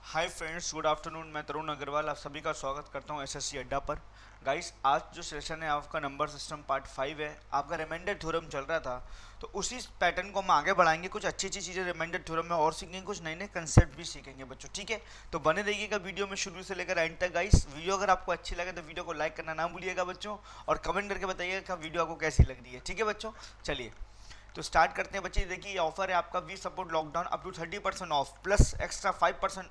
Hi friends, good afternoon. मैं तरुण अग्रवाल आप सभी का स्वागत करता हूं एसएससी अड्डा पर। गाइस, आज जो सेशन है आपका नंबर सिस्टम पार्ट 5 है। आपका रिमाइंडर थ्योरम चल रहा था, तो उसी पैटर्न को हम आगे बढ़ाएंगे। कुछ अच्छी अच्छी चीज़ें रिमाइंडर थ्योरम में और सीखेंगे, कुछ नए नए कंसेप्ट भी सीखेंगे बच्चों। ठीक है, तो बने रहिएगा वीडियो में शुरू से लेकर एंड तक। गाइस, वीडियो अगर आपको अच्छी लगे तो वीडियो को लाइक करना ना भूलिएगा बच्चों, और कमेंट करके बताइएगा कि वीडियो आपको कैसी लग रही है। ठीक है बच्चों, चलिए तो स्टार्ट करते हैं बच्चे। देखिए, ये ऑफर है आपका we support lockdown up to 30% off plus extra 5%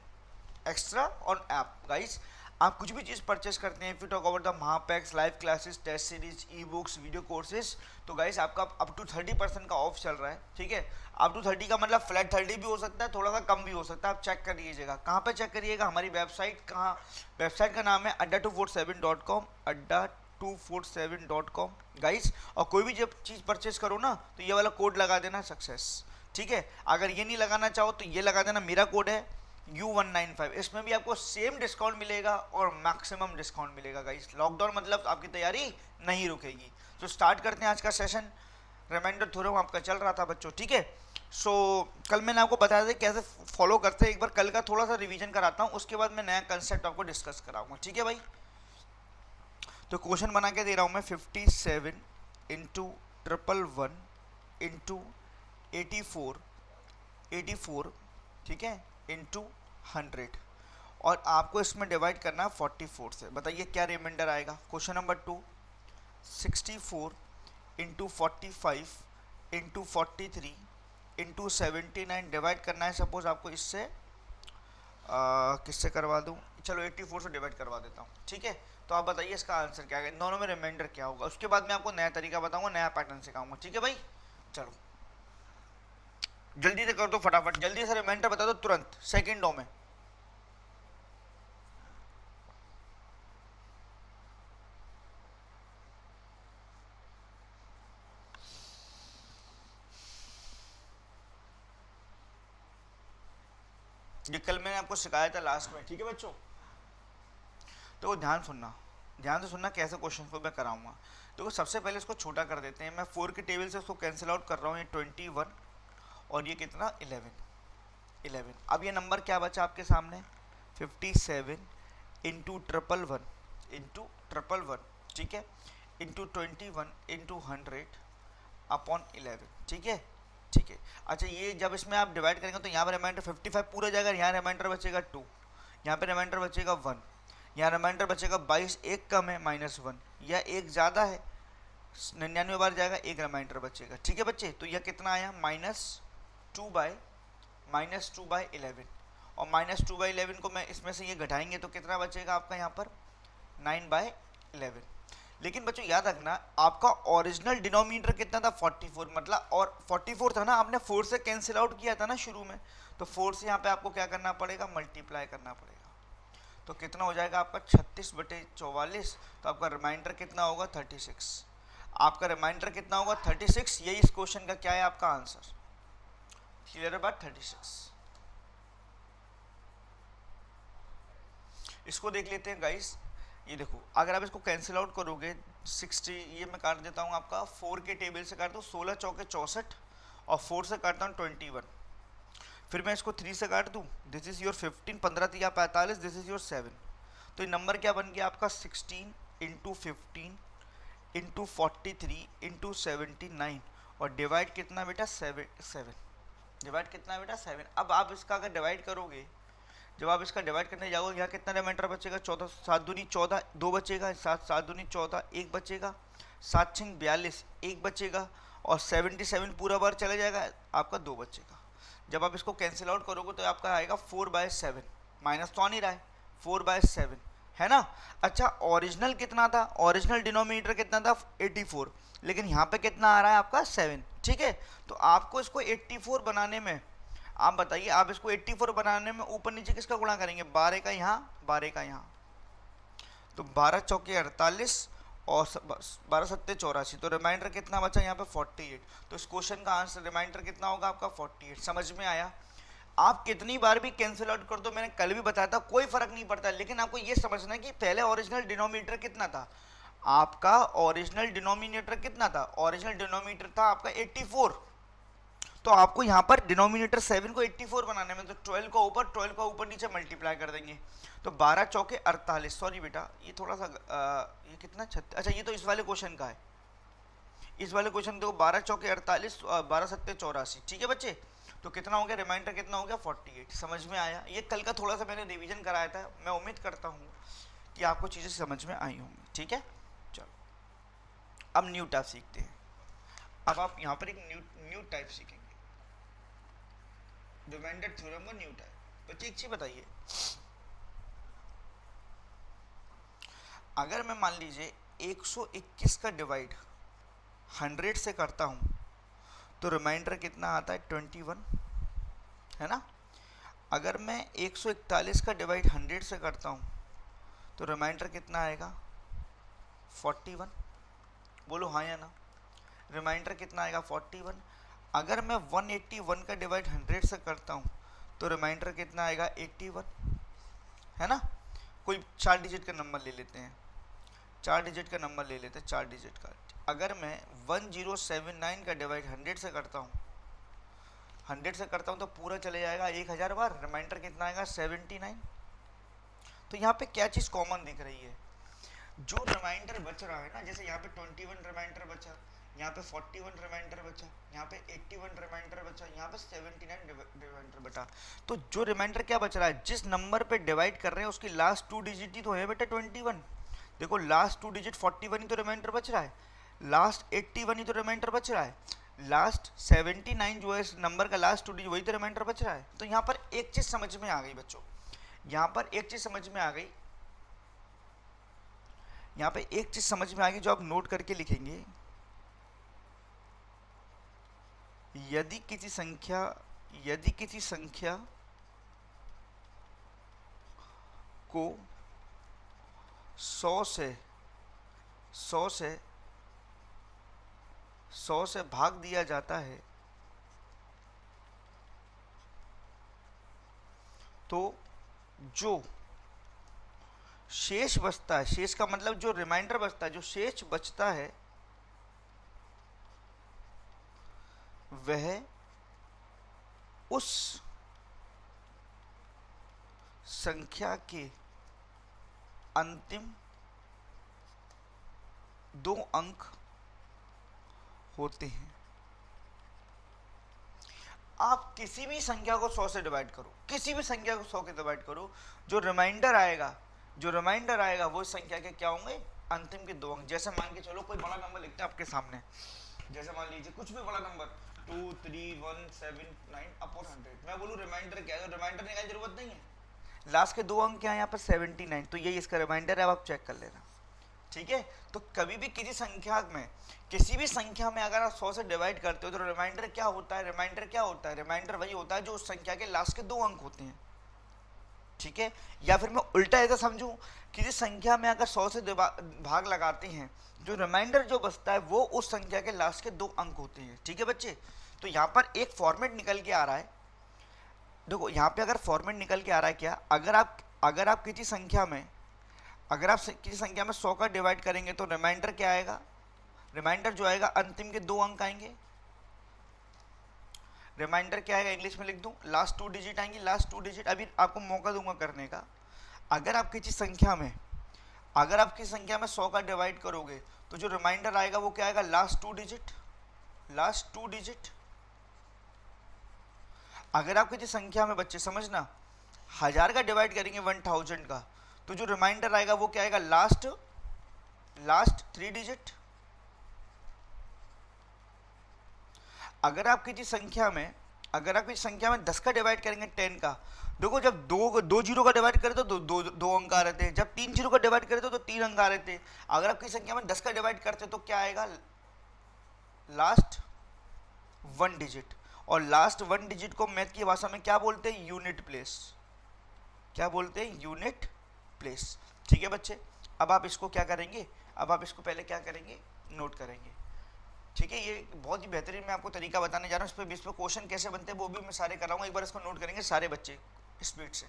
extra on app. Guys, आप कुछ भी चीज़ परचेस करते हैं, if you talk about the Mahapacks, live classes, test series, e books, video courses, तो गाइस आपका अप टू 30% का ऑफ चल रहा है। ठीक है, अप टू 30 का मतलब फ्लैट 30 भी हो सकता है, थोड़ा सा कम भी हो सकता है। आप चेक कर लीजिएगा। कहाँ पे चेक करिएगा? हमारी वेबसाइट। कहाँ? वेबसाइट का नाम है adda247.com, adda247.com गाइस। और कोई भी जब चीज़ परचेस करो ना, तो ये वाला कोड लगा देना, सक्सेस। ठीक है, अगर ये नहीं लगाना चाहो तो ये लगा देना, मेरा कोड है U195। इसमें भी आपको सेम डिस्काउंट मिलेगा और मैक्सिमम डिस्काउंट मिलेगा। गाइस, लॉकडाउन मतलब आपकी तैयारी नहीं रुकेगी। तो स्टार्ट करते हैं आज का सेशन। रिमाइंडर थ्योरम आपका चल रहा था बच्चों। ठीक है, सो कल मैंने आपको बताया था कैसे फॉलो करते हैं। एक बार कल का थोड़ा सा रिवीजन कराता हूँ, उसके बाद मैं नया कंसेप्ट आपको डिस्कस कराऊंगा। ठीक है भाई, तो क्वेश्चन बना के दे रहा हूँ मैं। 57 इंटू 111 इंटू 84 84, ठीक है, इंटू 100, और आपको इसमें डिवाइड करना है 44 से। बताइए क्या रिमाइंडर आएगा। Question number 2, 64 into 45 into 43 into 79 divide करना है। सपोज आपको इससे किससे करवा दूँ? चलो 84 से डिवाइड करवा देता हूँ। ठीक है, तो आप बताइए इसका आंसर क्या है, इन दोनों में रिमाइंडर क्या होगा। उसके बाद मैं आपको नया तरीका बताऊंगा, नया पैटर्न सिखाऊंगा। ठीक है भाई, चलो जल्दी से कर दो, फटाफट जल्दी से रिमाइंडर बता दो तुरंत, सेकंडों में। ये कल मैंने आपको सिखाया था लास्ट में। ठीक है बच्चों, तो ध्यान सुनना, ध्यान से सुनना कैसे क्वेश्चन को मैं कराऊंगा। तो सबसे पहले इसको छोटा कर देते हैं। मैं 4 के टेबल से उसको कैंसिल आउट कर रहा हूँ। ये 21 और ये कितना 11। अब ये नंबर क्या बचा आपके सामने? 57 इंटू 111 ठीक है, इंटू 21 इंटू 100 अपॉन 11। ठीक है, ठीक है। अच्छा, ये जब इसमें आप डिवाइड करेंगे तो यहाँ पर रिमाइंडर 55 पूरा जाएगा, यहाँ रिमाइंडर बचेगा 2, यहाँ पे रिमाइंडर बचेगा 1, यहाँ रिमाइंडर बचेगा 22। एक कम है -1, यह एक ज़्यादा है 99 बार जाएगा, एक रिमाइंडर बचेगा। ठीक है बच्चे, तो यह कितना आया? -2 बाय 11, और -2/11 को मैं इसमें से ये घटाएंगे तो कितना बचेगा आपका यहाँ पर? 9/11। लेकिन बच्चों याद रखना, आपका ओरिजिनल डिनोमिनेटर कितना था? 44। मतलब और 44 था ना, आपने 4 से कैंसिल आउट किया था ना शुरू में, तो 4 से यहाँ पे आपको क्या करना पड़ेगा? मल्टीप्लाई करना पड़ेगा। तो कितना हो जाएगा आपका? 36/44। तो आपका रिमाइंडर कितना होगा? 36। आपका रिमाइंडर कितना होगा? 36। यही इस क्वेश्चन का क्या है? आपका आंसर। क्लियर है बात? 36। इसको देख लेते हैं गाइस। ये देखो, अगर आप इसको कैंसिल आउट करोगे 60, ये मैं काट देता हूँ आपका 4 के टेबल से काटता हूँ, 16 चौके 64, और 4 से काटता हूँ 21। फिर मैं इसको 3 से काट दूँ, this is your 15, 15 3 45, this is your 7। तो ये नंबर क्या बन गया आपका? 16 इंटू 15 इंटू 43 इंटू 79, और डिवाइड कितना बेटा? 7। डिवाइड कितना बेटा? 7। अब आप इसका अगर डिवाइड करोगे, जब आप इसका डिवाइड करने जाओगे, यहाँ कितना रिमाइंडर बचेगा? 14। 7 दूनी 14, 2 बचेगा। 7 दूनी 14, 1 बचेगा। 7 6 42, 1 बचेगा। और 77 पूरा बार चला जाएगा, आपका 2 बचेगा। जब आप इसको कैंसिल आउट करोगे तो आपका आएगा 4/7। माइनस तो आ नहीं रहा है, 4/7 है ना। अच्छा, ओरिजिनल कितना था? ओरिजिनल डिनोमिनेटर कितना था? 84, लेकिन यहाँ पे कितना आ रहा है आपका? 7। ठीक है, तो आपको इसको 84 बनाने में, आप बताइए, आप इसको 84 बनाने में ऊपर नीचे किसका गुणा करेंगे? 12 का यहाँ, 12 का यहाँ, तो 12 चौके 48 और 12 सत्ते 84। तो रिमाइंडर कितना बचा यहाँ पे? 48। तो इस क्वेश्चन का आंसर रिमाइंडर कितना होगा आपका? 48। समझ में आया? आप कितनी बार भी कैंसिल आउट कर दो, मैंने कल भी बताया था, कोई फर्क नहीं पड़ता। लेकिन आपको ये समझना है कि पहले ओरिजिनल डिनोमिनेटर कितना था आपका? ओरिजिनल डिनोमिनेटर कितना था? ओरिजिनल डिनोमिनेटर था आपका 84। तो आपको यहाँ पर डिनोमिनेटर 7 को 84 बनाने में, तो 12 को ऊपर नीचे मल्टीप्लाई कर देंगे। तो 12 चौके 48, सॉरी बेटा ये थोड़ा सा ये कितना 36, अच्छा ये तो इस वाले क्वेश्चन का है, इस वाले क्वेश्चन देखो 12 चौके 48, 12 सत्ते 84, ठीक है बच्चे। तो कितना हो गया, रिमाइंडर कितना हो गया 48। समझ में आया? ये कल का थोड़ा सा मैंने रिवीजन कराया था, मैं उम्मीद करता हूँ कि आपको चीज़ें समझ में आई होंगी, ठीक है। चलो अब न्यू टाइप सीखते हैं। अब आप यहाँ पर एक न्यू टाइप सीखेंगे, रिमाइंडर थ्योरम का न्यू टाइप। बच्चे एक चीज बताइए, अगर मैं मान लीजिए 121 का डिवाइड 100 से करता हूँ तो रिमाइंडर कितना आता है 21, है ना। अगर मैं 141 का डिवाइड 100 से करता हूँ तो रिमाइंडर कितना आएगा 41, बोलो हाँ या ना। रिमाइंडर कितना आएगा 41। अगर मैं 181 का डिवाइड 100 से करता हूँ तो रिमाइंडर कितना आएगा 81, है ना। कोई 4 डिजिट का नंबर ले लेते हैं, 4 डिजिट का नंबर ले लेते हैं, 4 डिजिट का। अगर मैं 1079 का डिवाइड 100 से करता हूँ, 100 से करता हूँ तो पूरा चले जाएगा 1000 बार, रिमाइंडर कितना आएगा 79। तो यहाँ पे क्या चीज़ कॉमन दिख रही है, जो रिमाइंडर बच रहा है ना, जैसे यहाँ पे 21 रिमाइंडर बचा, यहाँ पे 41 रिमाइंडर बचा, यहाँ पे 81 रिमाइंडर बचा, यहाँ पे 79 रिमाइंडर बचा। तो जो रिमाइंडर क्या बच रहा है, जिस नंबर पे डिवाइड कर रहे हैं उसकी लास्ट 2 डिजिट ही तो है बेटा 21। देखो लास्ट 2 डिजिट 41 ही तो रिमाइंडर बच रहा है, लास्ट 81 ही तो रिमाइंडर बच रहा है, लास्ट 79 जो है इस नंबर का लास्ट 2 डिजिट वही तो रिमाइंडर बच रहा है। तो यहाँ पर एक चीज़ समझ में आ गई बच्चों, यहाँ पर एक चीज़ समझ में आ गई, यहाँ पे एक चीज समझ में आ गई जो आप नोट करके लिखेंगे। यदि किसी संख्या को 100 से भाग दिया जाता है तो जो शेष बचता है, शेष का मतलब जो रिमाइंडर बचता है, जो शेष बचता है वह उस संख्या के अंतिम 2 अंक होते हैं। आप किसी भी संख्या को 100 से डिवाइड करो, किसी भी संख्या को 100 से डिवाइड करो, जो रिमाइंडर आएगा वो संख्या के क्या होंगे, अंतिम के 2 अंक। जैसे मान के चलो कोई बड़ा नंबर लिखते हैं आपके सामने, जैसे मान लीजिए कुछ भी बड़ा नंबर 23179/100, मैं बोलूँ रिमाइंडर क्या है, रिमाइंडर निकालने की जरूरत नहीं है, लास्ट के 2 अंक क्या है यहाँ पर 79, तो यही इसका रिमाइंडर है, अब आप चेक कर लेना, ठीक है। तो कभी भी किसी भी संख्या में अगर आप 100 से डिवाइड करते हो तो रिमाइंडर क्या होता है, रिमाइंडर वही होता है जो उस संख्या के लास्ट के 2 अंक होते हैं, ठीक है। या फिर मैं उल्टा ऐसा समझूं, किसी संख्या में अगर 100 से भाग लगाते हैं, जो रिमाइंडर जो बचता है वो उस संख्या के लास्ट के 2 अंक होते हैं, ठीक है बच्चे। तो यहाँ पर एक फॉर्मेट निकल के आ रहा है, देखो यहाँ पे अगर फॉर्मेट निकल के आ रहा है क्या, अगर आप किसी संख्या में 100 का डिवाइड करेंगे तो रिमाइंडर क्या आएगा, रिमाइंडर जो आएगा अंतिम के 2 अंक आएंगे। रिमाइंडर क्या आएगा, इंग्लिश में लिख दूं, लास्ट 2 डिजिट आएंगी, लास्ट 2 डिजिट। अभी आपको मौका दूंगा करने का। अगर आप किसी संख्या में 100 का डिवाइड करोगे तो जो रिमाइंडर आएगा वो क्या आएगा, लास्ट 2 डिजिट। अगर आप किसी संख्या में बच्चे समझना 1000 का डिवाइड करेंगे 1000 का, तो जो रिमाइंडर आएगा वो क्या आएगा, लास्ट 3 डिजिट। अगर आप किसी संख्या में 10 का डिवाइड करेंगे 10 का, देखो जब दो जीरो का डिवाइड करे तो दो अंक आ रहे थे, जब 3 जीरो का डिवाइड करे तो 3 अंक आ रहे थे। अगर आप किसी संख्या में 10 का डिवाइड करते तो क्या आएगा, लास्ट 1 डिजिट। और लास्ट 1 डिजिट को मैथ की भाषा में क्या बोलते हैं, यूनिट प्लेस। ठीक है बच्चे, अब आप इसको क्या करेंगे, पहले क्या करेंगे, नोट करेंगे, ठीक है। ये बहुत ही बेहतरीन मैं आपको तरीका बताने जा रहा हूँ, इस पे क्वेश्चन कैसे बनते हैं वो भी मैं सारे कराऊंगा, एक बार इसको नोट करेंगे सारे बच्चे स्पीड से।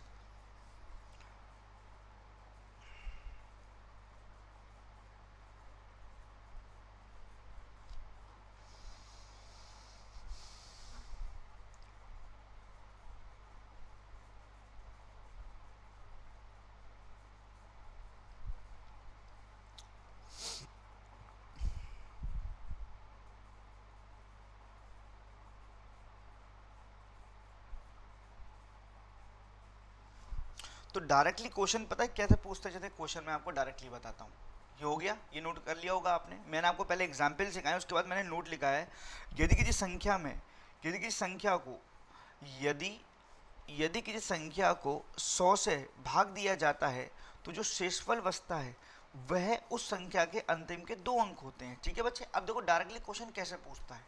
तो डायरेक्टली क्वेश्चन पता है कैसे पूछते, जैसे क्वेश्चन मैं आपको डायरेक्टली बताता हूँ। ये हो गया, ये नोट कर लिया होगा आपने। मैंने आपको पहले एग्जाम्पल सिखाया, उसके बाद मैंने नोट लिखा है। यदि किसी संख्या में, यदि किसी संख्या को, यदि यदि किसी संख्या को 100 से भाग दिया जाता है तो जो शेषफल बचता है वह उस संख्या के अंतिम के 2 अंक होते हैं। ठीक है बच्चे, अब देखो डायरेक्टली क्वेश्चन कैसे पूछता है।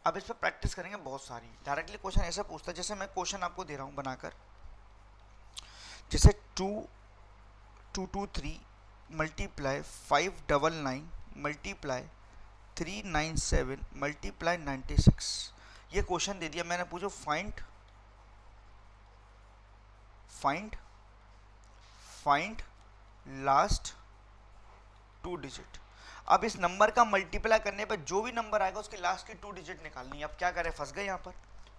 अब इस पर प्रैक्टिस करेंगे बहुत सारी। डायरेक्टली क्वेश्चन ऐसा पूछता है, जैसे मैं क्वेश्चन आपको दे रहा हूँ बनाकर, जैसे 2223 मल्टीप्लाई 599 मल्टीप्लाई 397 मल्टीप्लाई 96। ये क्वेश्चन दे दिया मैंने, पूछो find find find last 2 digit. अब इस नंबर का मल्टीप्लाई करने पर जो भी नंबर आएगा उसके लास्ट की 2 डिजिट निकालनी है। अब क्या करें, फंस गए यहाँ पर,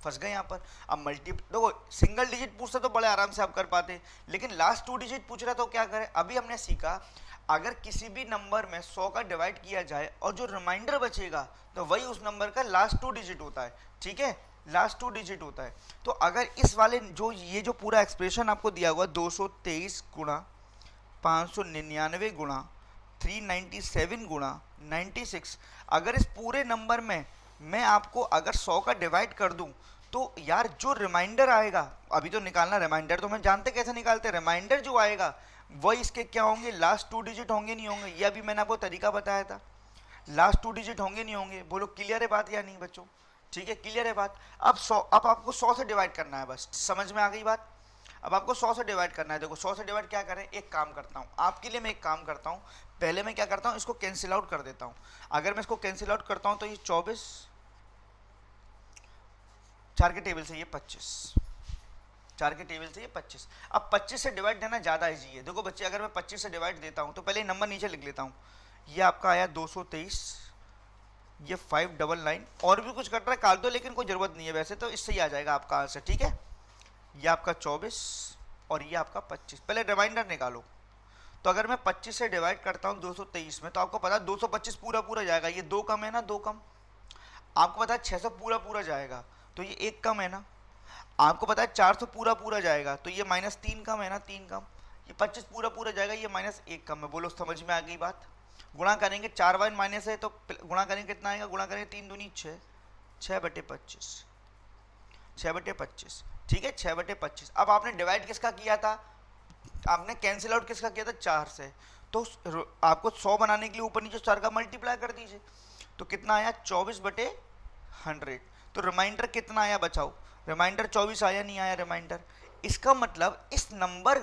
फंस गए यहाँ पर। अब देखो सिंगल डिजिट पूछता तो बड़े आराम से आप कर पाते, लेकिन लास्ट 2 डिजिट पूछ रहा तो क्या करें। अभी हमने सीखा अगर किसी भी नंबर में 100 का डिवाइड किया जाए और जो रिमाइंडर बचेगा तो वही उस नंबर का लास्ट 2 डिजिट होता है। ठीक है, लास्ट 2 डिजिट होता है। तो अगर इस वाले जो ये जो पूरा एक्सप्रेशन आपको दिया हुआ 223 गुणा 599 गुणा 397 गुणा 96, अगर इस पूरे नंबर में मैं आपको अगर 100 का डिवाइड कर दूं तो यार जो रिमाइंडर आएगा, अभी तो निकालना रिमाइंडर तो हम जानते कैसे निकालते हैं, रिमाइंडर जो आएगा वही इसके क्या होंगे, लास्ट 2 डिजिट होंगे नहीं होंगे। ये अभी मैंने आपको तरीका बताया था, लास्ट 2 डिजिट होंगे नहीं होंगे। बोलो क्लियर है बात या नहीं बच्चों? ठीक है, क्लियर है बात। अब 100, अब आपको 100 से डिवाइड करना है, बस समझ में आ गई बात। अब आपको 100 से डिवाइड करना है। देखो 100 से डिवाइड क्या करें, एक काम करता हूँ आपके लिए, मैं एक काम करता हूँ, पहले मैं क्या करता हूँ, इसको कैंसिल आउट कर देता हूँ। अगर मैं इसको कैंसिल आउट करता हूँ तो ये 24, 4 के टेबल से ये 25, 4 के टेबल से ये 25। अब 25 से डिवाइड देना ज़्यादा ईजी है। देखो बच्चे, अगर मैं 25 से डिवाइड देता हूँ तो पहले नंबर नीचे लिख लेता हूँ। ये आपका आया 223, ये 599, और भी कुछ कट रहा है काट दो, लेकिन कोई ज़रूरत नहीं है, वैसे तो इससे ही आ जाएगा आपका आंसर। ठीक है, ये आपका 24 और ये आपका 25। पहले रिमाइंडर निकालो। तो अगर मैं 25 से डिवाइड करता हूँ 223 में, तो आपको पता है 225 पूरा पूरा जाएगा, ये 2 कम है ना, 2 कम। आपको पता है 600 पूरा पूरा जाएगा तो ये 1 कम है ना। आपको पता है 400 पूरा पूरा जाएगा तो ये -3 कम है ना, 3 कम। ये 25 पूरा पूरा जाएगा, ये -1 कम है। बोलो समझ में आ गई बात? गुणा करेंगे, 4 बार माइनस है तो गुणा करेंगे कितना आएगा, गुणा करेंगे 3 दूनी 6, 6/25, 6/25। ठीक है, 6/25। अब आपने डिवाइड किसका किया था, आपने कैंसिल आउट किसका किया था, 4 से। तो आपको 100 बनाने के लिए ऊपर नीचे 4 का मल्टीप्लाई कर दीजिए, तो कितना आया 24/100। तो रिमाइंडर कितना आया बचाओ, रिमाइंडर 24 आया, नहीं आया रिमाइंडर। इसका मतलब इस नंबर,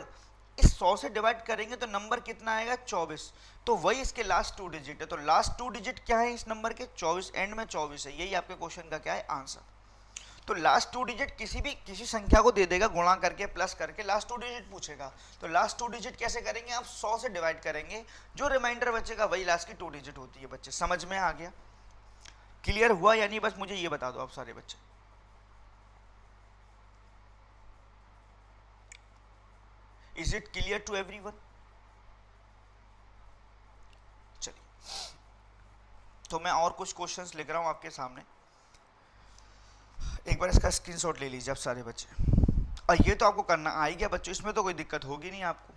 इस 100 से डिवाइड करेंगे तो नंबर कितना आएगा 24, तो वही इसके लास्ट 2 डिजिट है। तो लास्ट 2 डिजिट क्या है इस नंबर के, 24, एंड में 24 है। यही आपके क्वेश्चन का क्या है, आंसर। तो लास्ट 2 डिजिट किसी संख्या को दे देगा, गुणा करके प्लस करके लास्ट 2 डिजिट पूछेगा। तो लास्ट 2 डिजिट कैसे करेंगे, आप 100 से डिवाइड करेंगे, जो रिमाइंडर बचेगा वही लास्ट की 2 डिजिट होती है। बच्चे समझ में आ गया, क्लियर हुआ या नहीं, बस मुझे ये बता दो आप सारे बच्चे। Is it clear to everyone? चलिए, तो मैं और कुछ क्वेश्चंस लिख रहा हूं आपके सामने, एक बार इसका स्क्रीनशॉट ले लीजिए आप सारे बच्चे। और ये तो आपको करना आ ही गया बच्चों, इसमें तो कोई दिक्कत होगी नहीं आपको,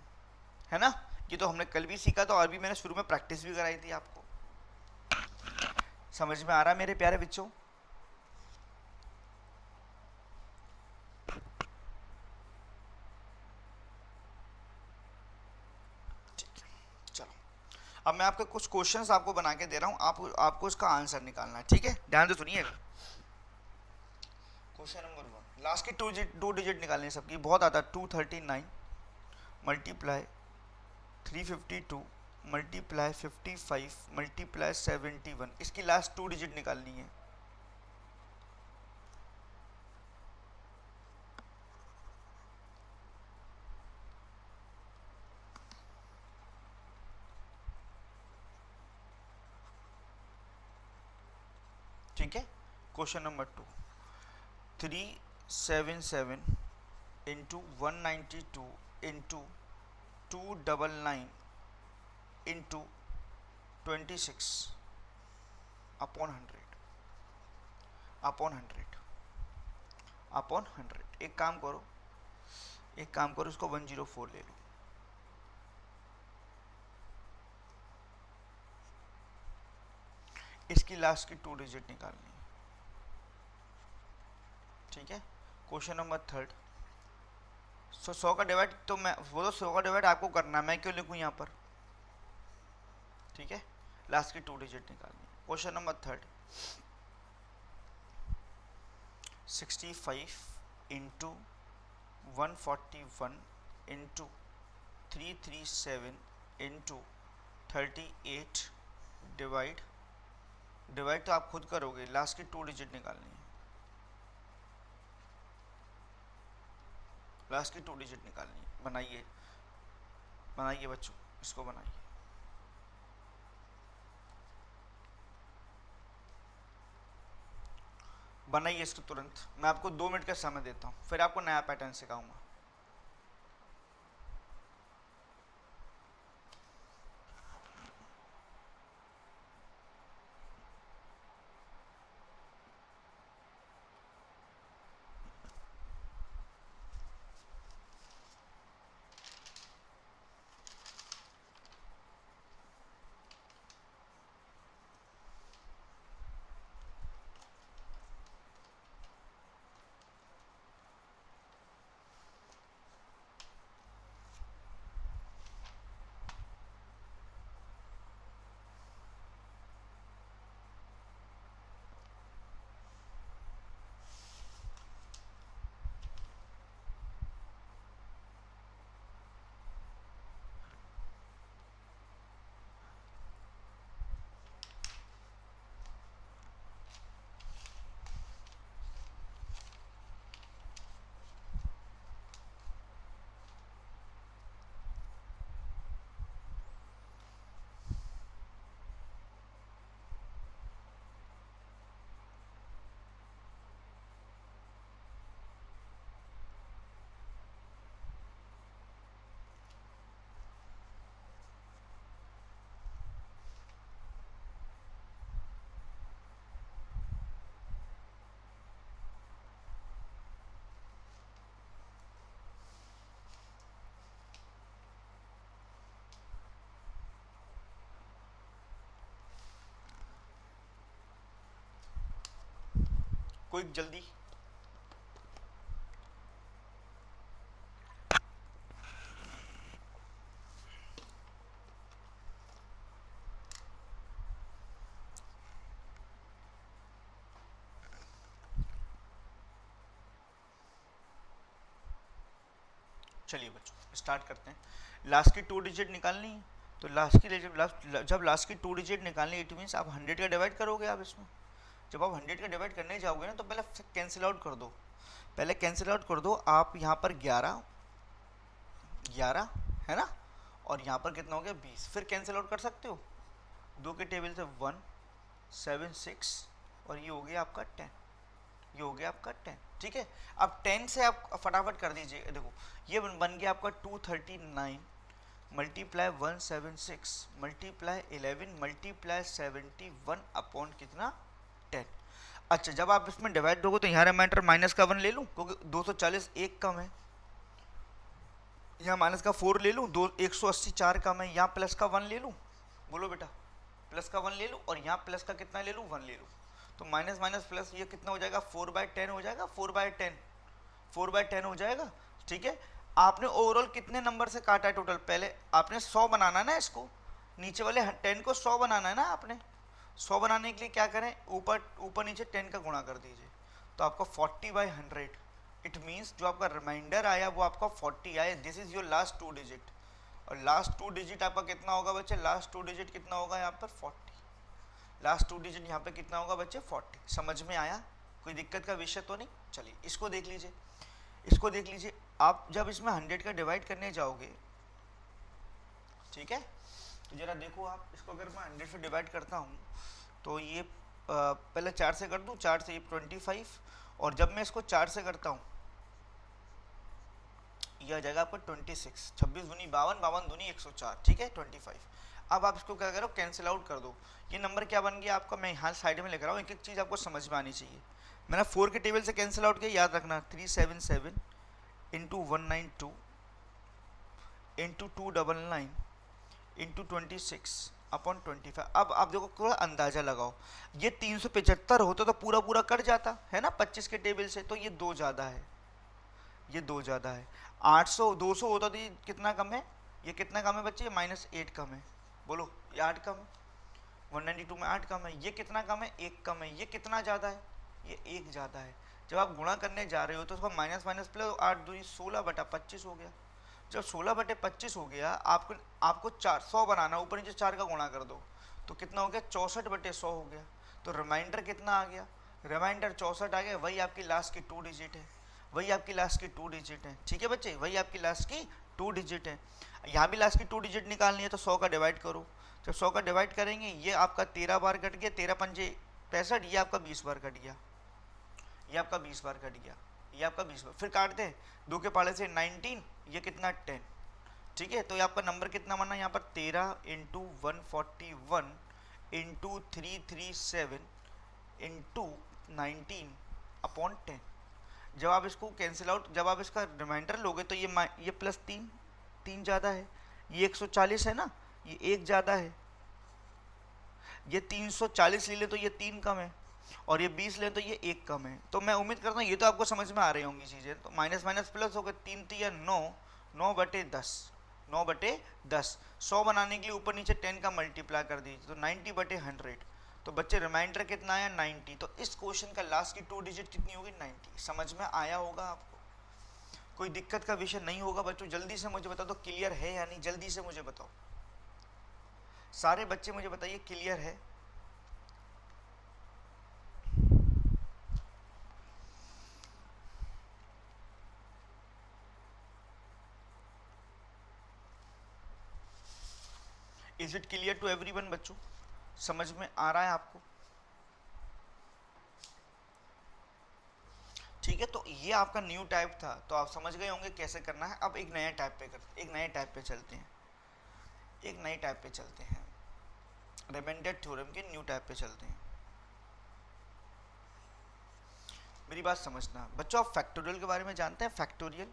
है ना। ये तो हमने कल भी सीखा था और भी मैंने शुरू में प्रैक्टिस भी कराई थी आपको। समझ में आ रहा है मेरे प्यारे बच्चों? ठीक है, चलो अब मैं आपके कुछ क्वेश्चंस आपको बना के दे रहा हूँ, आपको इसका आंसर निकालना है। ठीक है, ध्यान से सुनिएगा। क्वेश्चन नंबर 1, लास्ट की 2 डिजिट निकालनी सबकी, बहुत आता है। 239 मल्टीप्लाई 352 मल्टीप्लाई 55 मल्टीप्लाई 71, इसकी लास्ट 2 डिजिट निकालनी है। ठीक है, question number 2, 377 into 192 into 299 into 26 upon 100 upon 100 upon 100। एक काम करो, एक काम करो, इसको 104 ले लो। इसकी लास्ट की 2 डिजिट निकालनी है, ठीक है। Question number 3। 100 का डिवाइड तो मैं वो तो 100 का डिवाइड आपको करना है, मैं क्यों लिखूं यहाँ पर, ठीक है। लास्ट की 2 डिजिट निकालनी है। Question number 3। 65 into 141 into 337 into 38 divide तो आप खुद करोगे, लास्ट की 2 डिजिट निकालनी है, लास्ट की 2 डिजिट निकालनी है। बनाइए बनाइए बच्चों, इसको बनाइए। बनाइए इसको तुरंत, मैं आपको 2 मिनट का समय देता हूँ, फिर आपको नया पैटर्न सिखाऊंगा। कोई जल्दी, चलिए बच्चों स्टार्ट करते हैं। लास्ट की 2 डिजिट निकालनी है, तो जब लास्ट की 2 डिजिट निकालनी, इट मीन्स आप 100 का डिवाइड करोगे। आप इसमें जब आप 100 का डिवाइड करने जाओगे ना, तो पहले कैंसिल आउट कर दो, पहले कैंसिल आउट कर दो। आप यहाँ पर 11 है ना, और यहाँ पर कितना हो गया 20, फिर कैंसिल आउट कर सकते हो। 2 के टेबल से 1 7 6 और ये हो गया आपका 10, ये हो गया आपका 10, ठीक है। अब 10 से आप फटाफट कर दीजिए, देखो ये बन गया आपका 239 मल्टीप्लाई 176 मल्टीप्लाई 11 मल्टीप्लाई 71 अपॉन कितना 10। अच्छा जब आप इसमें डिवाइड दोगे तो यहाँ रिमाइंडर माइनस का 1 ले लूँ, क्योंकि 240 एक कम है, यहाँ माइनस का 4 ले लूँ, 180 4 कम है, यहाँ प्लस का 1 ले लूँ, बोलो बेटा प्लस का 1 ले लूँ, और यहाँ प्लस का कितना ले लूँ 1 ले लूँ, तो माइनस माइनस प्लस ये कितना हो जाएगा 4/10 हो जाएगा, 4/10 हो जाएगा, ठीक है। आपने ओवरऑल कितने नंबर से काटा है टोटल, पहले आपने 100 बनाना है ना, इसको नीचे वाले 10 को 100 बनाना है ना, आपने 100 बनाने के लिए क्या करें, ऊपर नीचे 10 का गुणा कर दीजिए, तो आपका 40/100, इट मीन्स जो आपका रिमाइंडर आया वो आपका 40 आया। This is your last 2 digit, और लास्ट 2 डिजिट आपका कितना होगा बच्चे, लास्ट 2 डिजिट कितना होगा यहाँ पर 40, लास्ट 2 डिजिट यहाँ पे कितना होगा बच्चे 40। समझ में आया, कोई दिक्कत का विषय तो नहीं। चलिए इसको देख लीजिए, इसको देख लीजिए। आप जब इसमें 100 का डिवाइड करने जाओगे, ठीक है, तो जरा देखो आप इसको, अगर मैं 100 से डिवाइड करता हूँ तो ये पहले 4 से कर दूँ, 4 से ये 25, और जब मैं इसको 4 से करता हूँ ये आ जाएगा आपका 26, 26 दूनी 52, 52 दूनी 104, ठीक है 25। अब आप इसको क्या करो, कैंसिल आउट कर दो। ये नंबर क्या बन गया आपका, मैं यहाँ साइड में लिख रहा हूँ, एक एक चीज़ आपको समझ में आनी चाहिए। मैंने 4 के टेबल से कैंसिल आउट किया, याद रखना 377 इंटू 192 इंटू 299 इंटू 26 अपॉन 25। अब आप देखो थोड़ा अंदाजा लगाओ, ये 375 होता तो पूरा पूरा कट जाता है ना 25 के टेबल से, तो ये 2 ज़्यादा है, ये 2 ज़्यादा है। 800 200 होता तो ये कितना कम है, ये कितना कम है बच्चे, -8 कम है। बोलो ये 8 कम है, 192 में 8 कम है, ये कितना कम है, 1 कम है। ये कितना ज़्यादा है, ये 1 ज़्यादा है। जब आप गुणा करने जा रहे हो तो उसका माइनस माइनस प्लस, 8 दूनी 16/25 हो गया। जब 16/25 हो गया, आपको 400 बनाना, ऊपर नीचे 4 का गुणा कर दो तो कितना हो गया, 64/100 हो गया। तो रिमाइंडर कितना आ गया, रिमाइंडर 64 आ गया। वही आपकी लास्ट की 2 डिजिट है, वही आपकी लास्ट की 2 डिजिट है। ठीक है बच्चे, वही आपकी लास्ट की 2 डिजिट है। यहाँ भी लास्ट की 2 डिजिट निकालनी है तो 100 का डिवाइड करो। जब 100 का डिवाइड करेंगे, ये आपका 13 बार कट गया, 13 पंजे 65, ये आपका 20 बार कट गया, ये आपका 20 बार कट गया, ये आपका 20 बार। फिर काटते हैं, 2 के पाले से 19, ये कितना 10। ठीक है, तो ये आपका नंबर कितना बना यहाँ पर, 13 इंटू 141 इंटू 337 इंटू 19 अपॉन 10। जब आप इसको कैंसिल आउट, जब आप इसका रिमाइंडर लोगे तो ये प्लस 3 ज़्यादा है, ये 140 है ना, ये 1 ज़्यादा है। ये 340 ले ले तो ये 3 कम है, और ये 20 ले तो ये 1 कम है। तो मैं उम्मीद करता हूँ ये तो आपको समझ में आ रही होंगी चीज़ें। तो माइनस माइनस प्लस हो गया, 3 3 9, 9/10, 9/10। 100 बनाने के लिए ऊपर नीचे 10 का मल्टीप्लाई कर दीजिए तो 90/100। तो बच्चे रिमाइंडर कितना आया, 90। तो इस क्वेश्चन का लास्ट की 2 डिजिट कितनी होगी, 90। समझ में आया होगा आपको, कोई दिक्कत का विषय नहीं होगा बच्चों। जल्दी से मुझे बताओ तो क्लियर है या नहीं, जल्दी से मुझे बताओ सारे बच्चे, मुझे बताइए क्लियर है। Is it clear to everyone बच्चों, समझ में आ रहा है आपको। ठीक है, तो ये आपका न्यू टाइप था, तो आप समझ गए होंगे कैसे करना है। अब एक नए टाइप पे करते, एक नए टाइप पे चलते हैं, एक नए टाइप पे चलते हैं, रिमाइंडर थ्योरम के न्यू टाइप पे चलते हैं। मेरी बात समझना बच्चों, आप फैक्टोरियल के बारे में जानते हैं, फैक्टोरियल।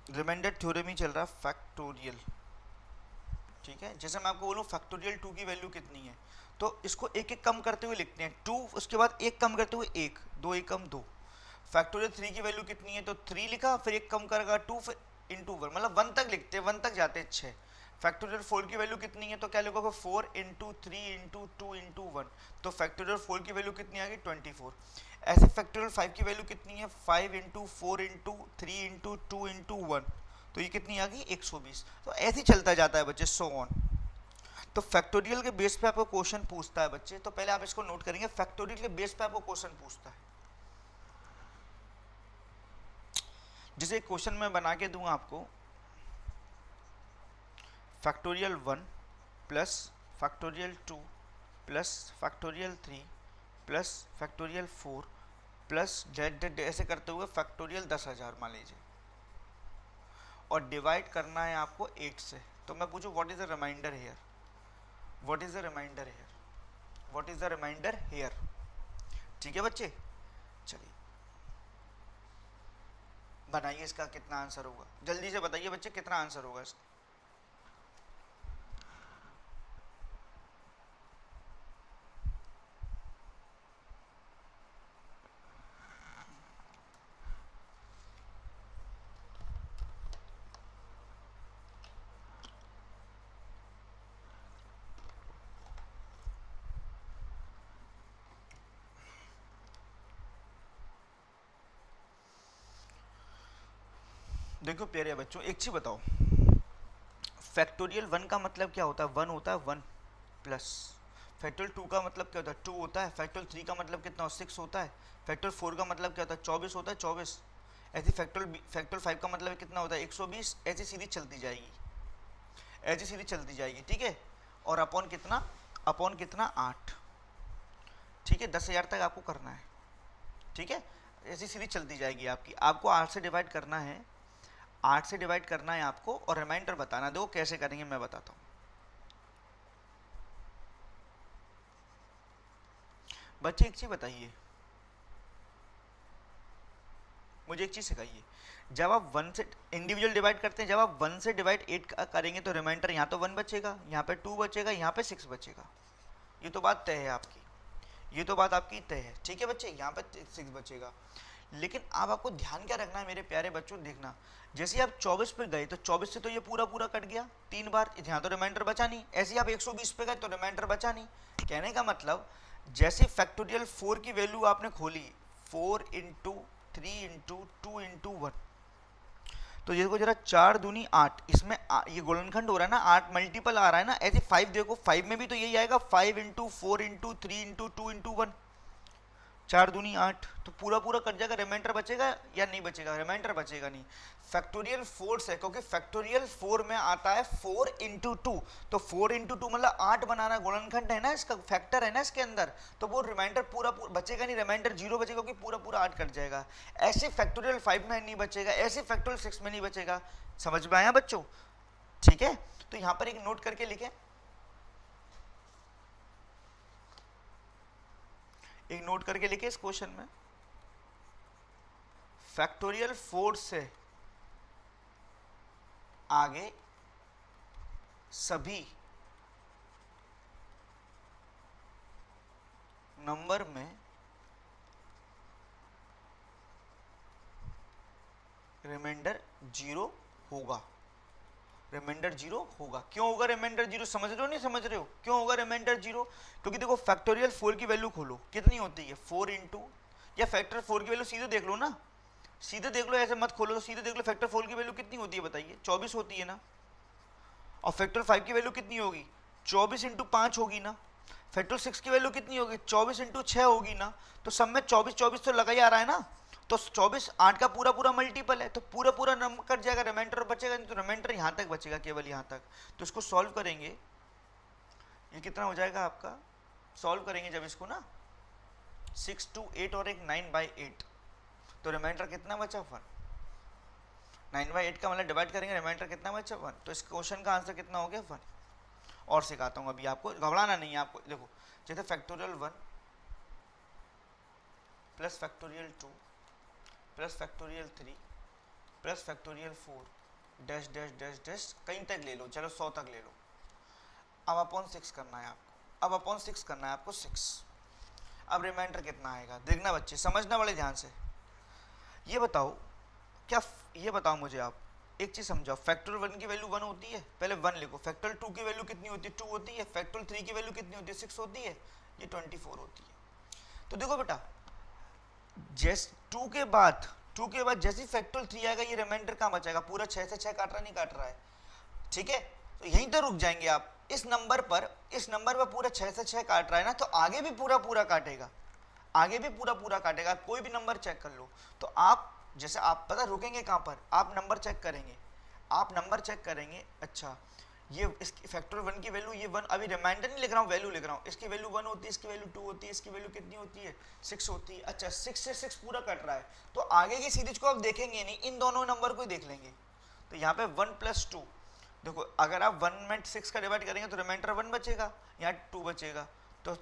रिमाइंडर थ्योरम ही चल रहा है, फैक्टोरियल। ठीक है, जैसे मैं आपको बोलूँ फैक्टोरियल 2 की वैल्यू कितनी है, तो इसको एक एक कम करते हुए लिखते हैं 2, उसके बाद एक कम करते हुए 1, 2 एक कम 2। फैक्टोरियल 3 की वैल्यू कितनी है, तो 3 लिखा, फिर एक कम करेगा 2, फिर इंटू 1, मतलब 1 तक लिखते हैं, 1 तक जाते हैं 6। फैक्टोरियल 4 की वैल्यू कितनी है, तो क्या लिखोगे 4 इंटू 3 इंटू 2 इंटू 1। तो फैक्टोरियल 4 की वैल्यू कितनी आ गई, 24। ऐसे फैक्टोरियल 5 की वैल्यू कितनी है, 5 इंटू 4 इंटू 3 इंटू 2 इंटू 1, तो ये कितनी आ गई 120। तो ऐसे ही चलता जाता है बच्चे, सो ऑन। तो फैक्टोरियल के बेस पे आपको क्वेश्चन पूछता है बच्चे, तो पहले आप इसको नोट करेंगे, फैक्टोरियल के बेस पे आपको क्वेश्चन पूछता है। जिसे क्वेश्चन मैं बना के दूंगा आपको, factorial 1 plus factorial 2 plus factorial 3 plus factorial 4 plus Z ऐसे करते हुए फैक्टोरियल 10,000 मान लीजिए, और डिवाइड करना है आपको 8 से। तो मैं पूछूं what is the remainder here, what is the remainder here, what is the remainder here. ठीक है बच्चे, चलिए बनाइए इसका कितना आंसर होगा, जल्दी से बताइए बच्चे कितना आंसर होगा इसका। देखो प्यारे बच्चों, एक चीज बताओ, फैक्टोरियल 1 का मतलब क्या होता है, 1 होता है 1 प्लस। फैक्टोरियल 2 का मतलब क्या होता है, 2 होता है। फैक्टोरियल 3 का मतलब कितना, 6 होता है। फैक्टोरियल 4 का मतलब क्या होता है, 24 होता है, 24। ऐसी फैक्टोरियल 5 का मतलब कितना होता है, 120। ऐसी सीधी चलती जाएगी, ऐसी सीधी चलती जाएगी। ठीक है, और अपॉन कितना, अपॉन कितना 8। ठीक है, 10,000 तक आपको करना है। ठीक है, ऐसी सीधी चलती जाएगी आपकी। आपको 8 से डिवाइड करना है, 8 से डिवाइड करना है आपको, और रिमाइंडर बताना। देखो कैसे करेंगे मैं बताता हूँ। बच्चे एक चीज बताइए, मुझे एक चीज सिखाइए, जब आप 1 से इंडिविजुअल डिवाइड करते हैं, जब आप 1 से डिवाइड 8 करेंगे तो रिमाइंडर यहाँ तो 1 बचेगा, यहाँ पे 2 बचेगा, यहाँ पे 6 बचेगा। ये तो बात तय है आपकी, ये तो बात आपकी तय है, ठीक है बच्चे, यहाँ पे 6 बचेगा। लेकिन अब आपको ध्यान क्या रखना है मेरे प्यारे बच्चों, देखना, जैसे ही आप 24 पे गए तो 24 से तो ये पूरा पूरा कट गया 3 बार, यहाँ तो रिमाइंडर बचा नहीं। ऐसे ही आप 120 पे गए तो रिमाइंडर बचा नहीं। कहने का मतलब जैसे फैक्टोरियल 4 की वैल्यू आपने खोली, 4 इंटू 3 इंटू 2 इंटू 1, तो ये देखो जरा 4 दूनी 8, इसमें ये गुणनखंड हो रहा है ना, 8 मल्टीपल आ रहा है ना। ऐसे 5 देखो, 5 में भी तो यही आएगा, 5 इंटू 4 इंटू 3 इंटू 2 इंटू 1, 4 दूनी 8, तो पूरा पूरा कट जाएगा। रिमाइंडर बचेगा या नहीं बचेगा? रिमाइंडर बचेगा नहीं। फैक्टोरियल 4 से, क्योंकि फैक्टोरियल 4 में आता है 4 इंटू 2, तो 4 इंटू 2 मतलब 8 बनाना, गुणनखंड है ना इसका, फैक्टर है ना इसके अंदर, तो वो रिमाइंडर पूरा बचेगा नहीं, रिमाइंडर 0 बचेगा, क्योंकि पूरा पूरा 8 कट जाएगा। ऐसे फैक्टोरियल 5 में नहीं बचेगा, ऐसे फैक्टोरियल 6 में नहीं बचेगा। समझ में आया बच्चों? ठीक है, तो यहाँ पर एक नोट करके लिखें, एक नोट करके लिखे इस क्वेश्चन में, फैक्टोरियल 4 से आगे सभी नंबर में रिमाइंडर 0 होगा। रिमाइंडर 0 होगा। क्यों होगा रिमाइंडर 0? समझ रहे हो नहीं समझ रहे हो? क्यों होगा रिमाइंडर 0? क्योंकि देखो फैक्टोरियल 4 की वैल्यू खोलो, कितनी होती है? 4 इंटू, या फैक्टर 4 की वैल्यू सीधे देख लो ना, सीधे देख लो, ऐसे मत खोलो, तो सीधे देख लो, फैक्टर 4 की वैल्यू कितनी होती है बताइए? 24 होती है ना। और फैक्टर 5 की वैल्यू कितनी होगी? 24 इंटू 5 होगी ना। फैक्टर 6 की वैल्यू कितनी होगी? 24 इंटू 6 होगी ना। तो सब में 24 24 तो लगा ही आ रहा है ना, तो 24 8 का पूरा पूरा मल्टीपल है, तो पूरा पूरा नंबर कट जाएगा, रिमाइंडर बचेगा नहीं, तो रिमाइंडर यहाँ तक बचेगा, केवल यहाँ तक। तो इसको सॉल्व करेंगे, ये कितना हो जाएगा आपका? सॉल्व करेंगे जब इसको ना, 6 2 8 और एक 9/8, तो रिमाइंडर कितना बचा? 1। 9/8 का मतलब डिवाइड करेंगे, रिमाइंडर कितना बचा? 1। तो इस क्वेश्चन का आंसर कितना हो गया? 1। और सिखाता हूँ अभी आपको, घबराना नहीं है आपको। देखो जैसे factorial 1 plus factorial 2 plus factorial 3 plus factorial 4 dash dash dash dash, कहीं तक ले लो, चलो 100 तक ले लो। अब अपॉन 6 करना है आपको, अब अपॉन 6 करना है आपको 6। अब रिमाइंडर कितना आएगा? देखना बच्चे, समझना बड़े ध्यान से। ये बताओ क्या, ये बताओ मुझे आप एक चीज समझाओ, फैक्टोरियल 1 की वैल्यू 1 होती है, पहले 1 लिखो। फैक्टोरियल 2 की वैल्यू कितनी होती है? 2 होती है। फैक्टोरियल 3 की वैल्यू कितनी होती है? 6 होती है। ये 24 होती है। तो देखो बेटा, जैसे 2 के बाद जैसे फैक्टोरियल 3 आएगा, ये रिमाइंडर कहाँ बचाएगा? पूरा 6 से 6 काट रहा नहीं काट रहा है, ठीक है? तो यहीं तो रुक जाएंगे आप, इस नंबर पर पूरा 6 से 6 काट रहा है ना, तो आगे भी पूरा पूरा काटेगा, आगे भी पूरा पूरा काटेगा। आप कोई भी नंबर चेक कर लो, तो आप जैसे आप पता रुकेंगे कहाँ पर? आप नंबर चेक करेंगे, आप नंबर चेक करेंगे। अच्छा, ये इसकी फैक्टर 1 की वैल्यू, ये 1, अभी रिमाइंडर नहीं लिख रहा हूँ, वैल्यू लिख रहा हूँ। इसकी वैल्यू 1 होती है, इसकी वैल्यू 2 होती है, इसकी वैल्यू कितनी होती है? 6 होती है। अच्छा, 6 से 6 पूरा कट रहा है, तो आगे की सीरीज को आप देखेंगे नहीं, इन दोनों नंबर को ही देख लेंगे। तो यहाँ पे 1 + 2, देखो अगर आप 1 में 6 का डिवाइड करेंगे तो रिमाइंडर 1 बचेगा, यहाँ 2 बचेगा, तो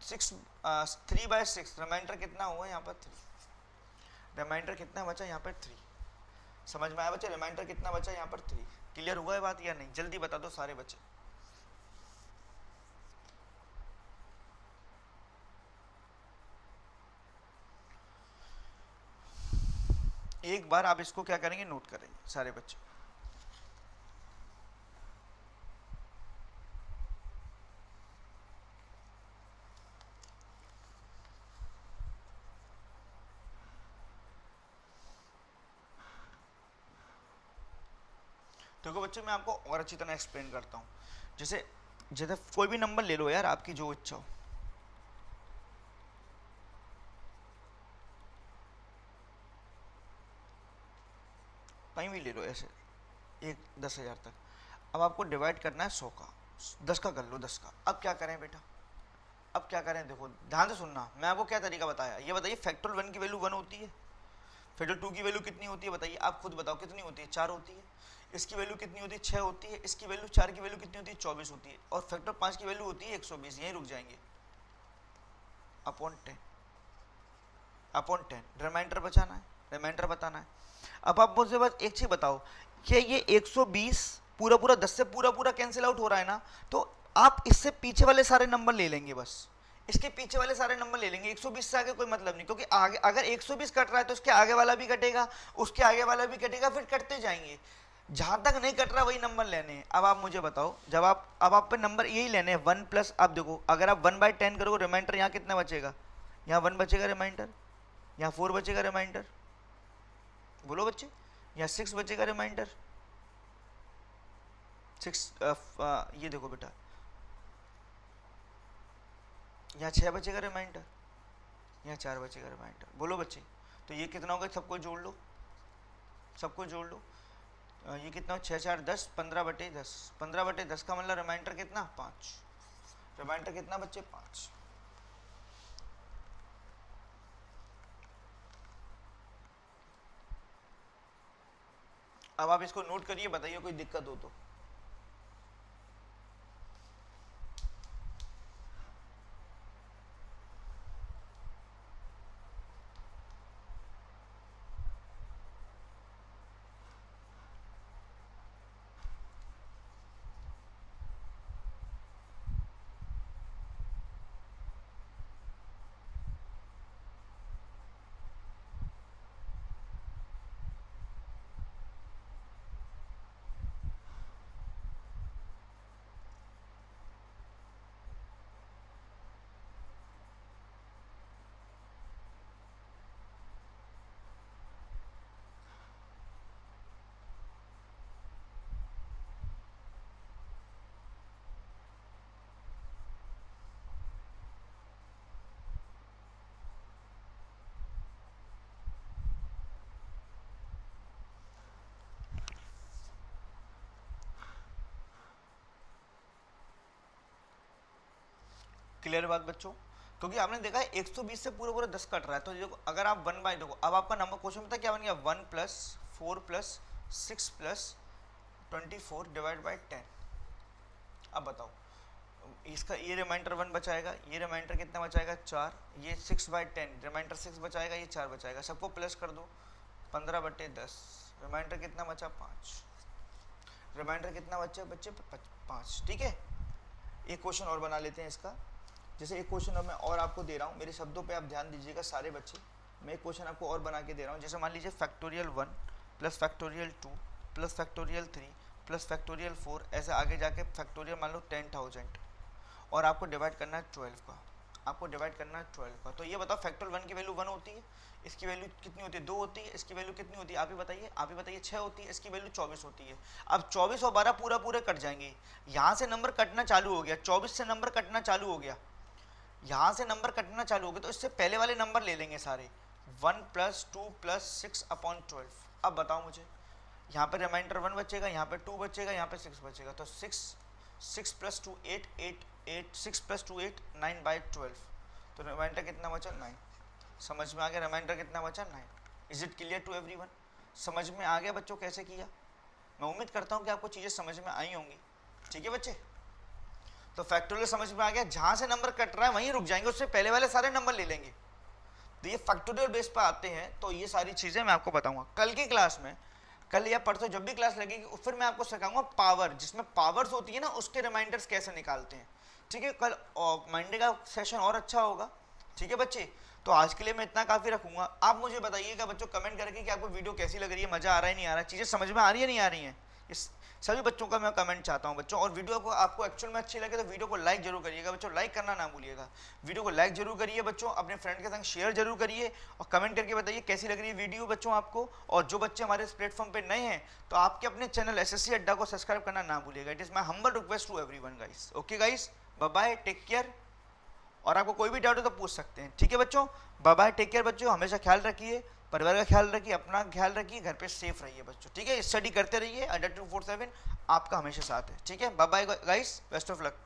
3/6, रिमाइंडर कितना हुआ यहाँ पर? 3। रिमाइंडर कितना बचा यहाँ पर? 3। समझ में आया बच्चे? रिमाइंडर कितना बचा यहाँ पर? 3। क्लियर हुआ है बात या नहीं? जल्दी बता दो सारे बच्चे। एक बार आप इसको क्या करेंगे? नोट करेंगे सारे बच्चे। देखो बच्चे, मैं आपको और अच्छी तरह एक्सप्लेन करता हूँ। जैसे जैसे कोई भी नंबर ले लो यार, आपकी जो इच्छा हो। कहीं भी ले लो ऐसे, 10,000 तक। अब आपको डिवाइड करना है 100 का, 10 का कर लो, 10 का। अब क्या करें बेटा? अब क्या करें? देखो ध्यान से सुनना, मैं आपको क्या तरीका बताया। ये बताइए, फैक्टोरियल 1 की वैल्यू 1 होती है, फैक्टोरियल 2 की वैल्यू कितनी होती है बताइए? आप खुद बताओ कितनी होती है? 4 होती है। इसकी वैल्यू कितनी होती है? 6 होती है। इसकी वैल्यू 4 की वैल्यू कितनी होती है? 24 होती है। और फैक्टर 5 की वैल्यू होती है 120। यहीं रुक जाएंगे, अपॉन 10 रिमाइंडर बचाना है, रिमाइंडर बताना है। अब आप मुझसे बस एक चीज बताओ, क्या ये 120 पूरा पूरा 10 से पूरा पूरा कैंसिल आउट हो रहा है ना, तो आप इससे पीछे वाले सारे नंबर ले लेंगे, बस इसके पीछे वाले सारे नंबर ले लेंगे, 120 से आगे कोई मतलब नहीं, क्योंकि आगे अगर 120 कट रहा है तो उसके आगे वाला भी कटेगा, उसके आगे वाला भी कटेगा, फिर कटते जाएंगे, जहां तक नहीं कट रहा वही नंबर लेने हैं। अब आप मुझे बताओ, जब आप पे नंबर यही लेने हैं 1 प्लस, आप देखो अगर आप 1/10 करोगे रिमाइंडर यहाँ कितना बचेगा, यहाँ 1 बचेगा रिमाइंडर, यहाँ 4 बचेगा रिमाइंडर, बोलो बच्चे, यहाँ 6 बचेगा रिमाइंडर, 6 ये देखो बेटा, यहाँ 6 बचेगा रिमाइंडर, यहाँ 4 बचेगा रिमाइंडर, बोलो बच्चे। तो ये कितना होगा, सबको जोड़ लो, सबको जोड़ लो, ये कितना, 6 4 10, 15/10, 15/10 का मतलब रिमाइंडर कितना, 5, रिमाइंडर कितना बच्चे, 5। अब आप इसको नोट करिए, बताइए कोई दिक्कत हो तो। क्लियर बात बच्चों, क्योंकि आपने देखा है 120 से पूरा पूरा 10 कट रहा है, तो देखो अगर आप 1 देखो, अब आपका नंबर क्वेश्चन पता क्या बन गया, 1 + 4 + 6 + 24 / 10। अब बताओ, इसका ये रिमाइंडर 1 बचाएगा, ये रिमाइंडर कितना बचाएगा, 4, ये 6/10 रिमाइंडर 6 बचाएगा, ये 4 बचाएगा, सबको प्लस कर दो, 15/10 रिमाइंडर कितना बचा, 5, रिमाइंडर कितना बचा बच्चे, 5। ठीक है, एक क्वेश्चन और बना लेते हैं इसका। जैसे एक क्वेश्चन अब मैं और आपको दे रहा हूँ, मेरे शब्दों पे आप ध्यान दीजिएगा सारे बच्चे। मैं एक क्वेश्चन आपको और बना के दे रहा हूँ, जैसे मान लीजिए फैक्टोरियल 1 + फैक्टोरियल 2 + फैक्टोरियल 3 + फैक्टोरियल 4, ऐसे आगे जाके फैक्टोरियल मान लो 10,000, और आपको डिवाइड करना है 12 का, आपको डिवाइड करना है 12 का। तो ये बताओ फैक्टोरियल 1 की वैल्यू 1 होती है, इसकी वैल्यू कितनी होती है, 2 होती है, इसकी वैल्यू कितनी होती है, आप ही बताइए, आप ही बताइए, 6 होती है, इसकी वैल्यू 24 होती है। अब 24 और 12 पूरा पूरे कट जाएंगे, यहाँ से नंबर कटना चालू हो गया, 24 से नंबर कटना चालू हो गया, यहाँ से नंबर कटना चालू हो गया, तो इससे पहले वाले नंबर ले लेंगे सारे, 1 + 2 + 6/12। अब बताओ मुझे, यहाँ पे रिमाइंडर 1 बचेगा, यहाँ पे 2 बचेगा, यहाँ पे 6 बचेगा, तो 6 + 2 8 8 8 6 + 2 8 9/12, तो रिमाइंडर कितना बचा, 9। समझ में आ गया रिमाइंडर कितना बचा, 9। Is it clear to everyone? समझ में आ गया बच्चों कैसे किया? मैं उम्मीद करता हूँ कि आपको चीज़ें समझ में आई होंगी। ठीक है बच्चे, तो फैक्टोरियल समझ में आ गया, जहाँ से नंबर कट रहा है वहीं रुक जाएंगे, उससे पहले वाले सारे नंबर ले लेंगे। तो ये फैक्टोरियल बेस पर आते हैं, तो ये सारी चीज़ें मैं आपको बताऊंगा कल की क्लास में। कल या परसों जब भी क्लास लगेगी फिर मैं आपको सिखाऊंगा पावर, जिसमें पावर्स होती है ना, उसके रिमाइंडर्स कैसे निकालते हैं। ठीक है, कल मंडे का सेशन और अच्छा होगा। ठीक है बच्चे, तो आज के लिए मैं इतना काफ़ी रखूंगा। आप मुझे बताइएगा बच्चों कमेंट करके कि आपको वीडियो कैसी लग रही है, मज़ा आ रहा है नहीं आ रहा है, चीज़ें समझ में आ रही है नहीं आ रही हैं। इस सभी बच्चों का मैं कमेंट चाहता हूं बच्चों। और वीडियो को आपको एक्चुअल में अच्छी लगे तो वीडियो को लाइक जरूर करिएगा बच्चों, लाइक करना ना भूलिएगा। वीडियो को लाइक जरूर करिए बच्चों, अपने फ्रेंड के संग शेयर जरूर करिए, और कमेंट करके बताइए कैसी लग रही है वीडियो बच्चों आपको। और जो बच्चे हमारे इस प्लेटफॉर्म पे नए हैं तो आपके अपने चैनल एसएससी अड्डा को सब्सक्राइब करना ना भूलिएगा। It is my humble request to everyone guys. Okay guys, bye bye, take care. और आपको कोई भी डाउट हो तो पूछ सकते हैं। ठीक है बच्चों, बाय बाय, टेक केयर बच्चों, हमेशा ख्याल रखिए, परिवार का ख्याल रखिए, अपना ख्याल रखिए, घर पे सेफ रहिए बच्चों। ठीक है, स्टडी करते रहिए, अंडर 247 आपका हमेशा साथ है। ठीक है, bye bye guys, best of luck.